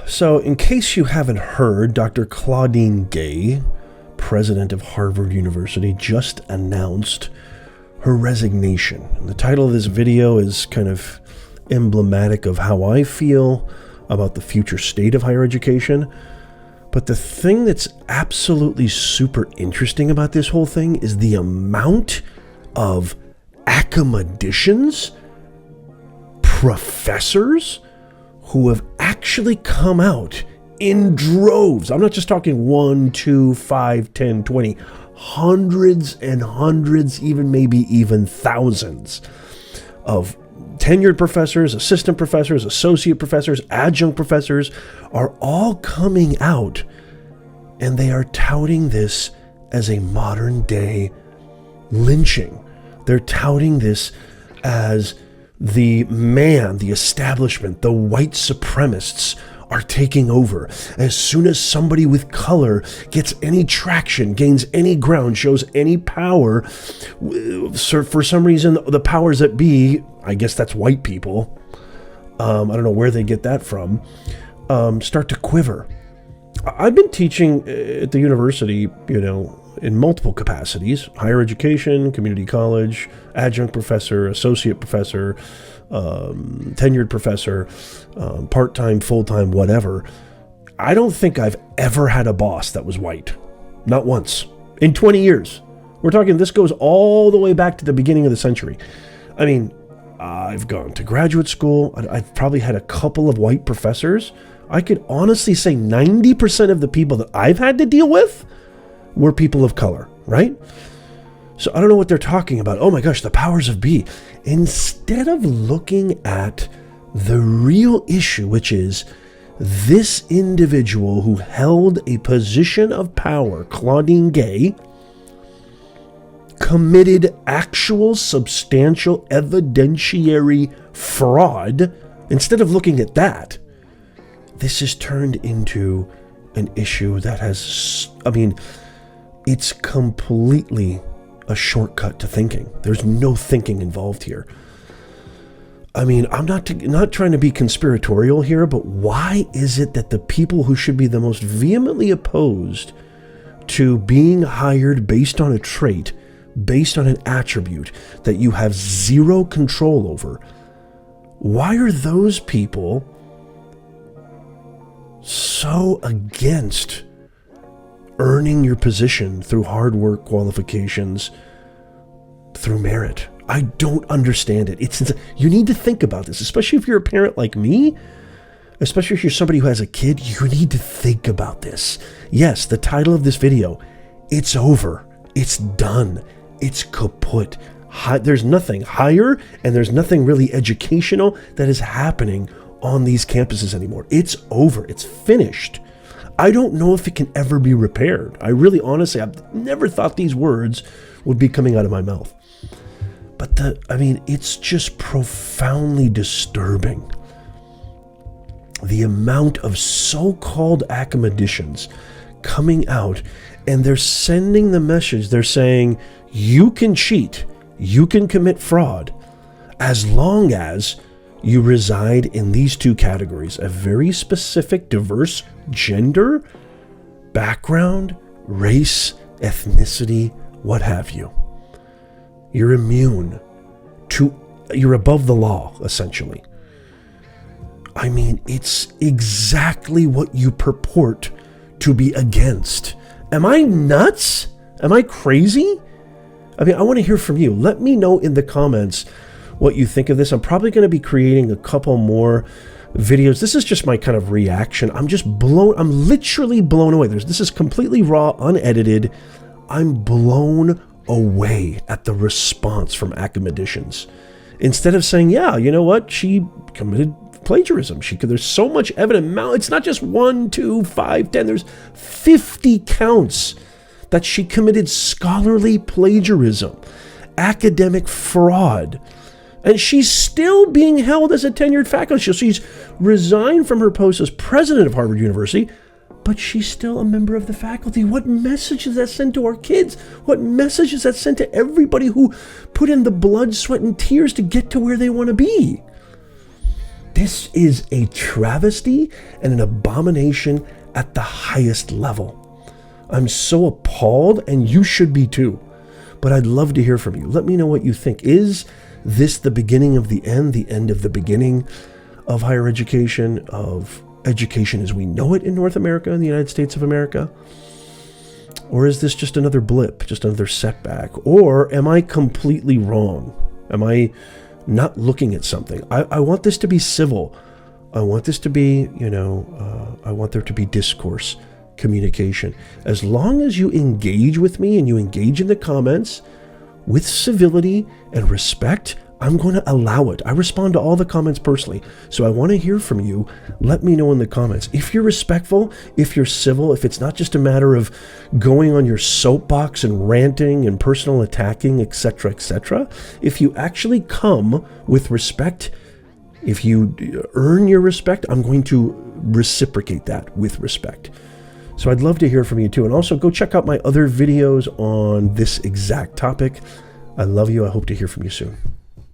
So, in case you haven't heard, Dr. Claudine Gay, president of Harvard University, just announced her resignation. And the title of this video is kind of emblematic of how I feel about the future state of higher education. But the thing that's absolutely super interesting about this whole thing is the amount of academicians, professors, who have actually come out in droves. I'm not just talking 1, 2, 5, 10, 20, hundreds and hundreds, maybe even thousands of tenured professors, assistant professors, associate professors, adjunct professors are all coming out, and they are touting this as a modern day lynching. They're touting this as the establishment, the white supremists are taking over. As soon as somebody with color gets any traction, gains any ground, shows any power, for some reason, the powers that be, I guess that's white people, I don't know where they get that from, start to quiver. I've been teaching at the university, in multiple capacities: higher education, community college, adjunct professor, associate professor, tenured professor, part-time, full-time, whatever. I don't think I've ever had a boss that was white. Not once. In 20 years. We're talking, this goes all the way back to the beginning of the century. I mean, I've gone to graduate school. I've probably had a couple of white professors. I could honestly say 90% of the people that I've had to deal with were people of color, right? So I don't know what they're talking about. Oh my gosh, the powers of be. Instead of looking at the real issue, which is this individual who held a position of power, Claudine Gay, committed actual substantial evidentiary fraud. Instead of looking at that, this is turned into an issue that has, it's completely a shortcut to thinking. There's no thinking involved here. I'm not trying to be conspiratorial here, but why is it that the people who should be the most vehemently opposed to being hired based on a trait, based on an attribute that you have zero control over, why are those people so against earning your position through hard work, qualifications, through merit? I don't understand it. You need to think about this, especially if you're a parent like me, especially if you're somebody who has a kid. You need to think about this. Yes, the title of this video, it's over. It's done. It's kaput. There's nothing higher, and there's nothing really educational that is happening on these campuses anymore. It's over. It's finished. I don't know if it can ever be repaired. I really, honestly, I've never thought these words would be coming out of my mouth. But it's just profoundly disturbing. The amount of so-called academicians coming out, and they're sending the message. They're saying, you can cheat, you can commit fraud, as long as you reside in these two categories: a very specific, diverse gender, background, race, ethnicity, what have you. You're immune you're above the law, essentially. It's exactly what you purport to be against. Am I nuts? Am I crazy? I want to hear from you. Let me know in the comments what you think of this. I'm probably going to be creating a couple more videos. This is just my kind of reaction. I'm literally blown away. This is completely raw, unedited. I'm blown away at the response from academicians. Instead of saying, yeah, you know what, she committed plagiarism. There's so much evidence. It's not just 1, 2, 5, 10. There's 50 counts that she committed scholarly plagiarism, academic fraud. And she's still being held as a tenured faculty. She's resigned from her post as president of Harvard University, but she's still a member of the faculty. What message does that send to our kids? What message does that send to everybody who put in the blood, sweat, and tears to get to where they want to be? This is a travesty and an abomination at the highest level. I'm so appalled, and you should be too. But I'd love to hear from you. Let me know what you think. Is this the beginning of the end of the beginning of higher education, of education as we know it in North America, in the United States of America? Or is this just another blip, just another setback? Or am I completely wrong? Am I not looking at something? I want this to be civil. I want this to be, I want there to be discourse, communication. As long as you engage with me and you engage in the comments with civility and respect, I'm going to allow it. I respond to all the comments personally. So I want to hear from you. Let me know in the comments. If you're respectful, if you're civil, if it's not just a matter of going on your soapbox and ranting and personal attacking, etc., etc., if you actually come with respect, if you earn your respect, I'm going to reciprocate that with respect. So I'd love to hear from you too. And also go check out my other videos on this exact topic. I love you. I hope to hear from you soon.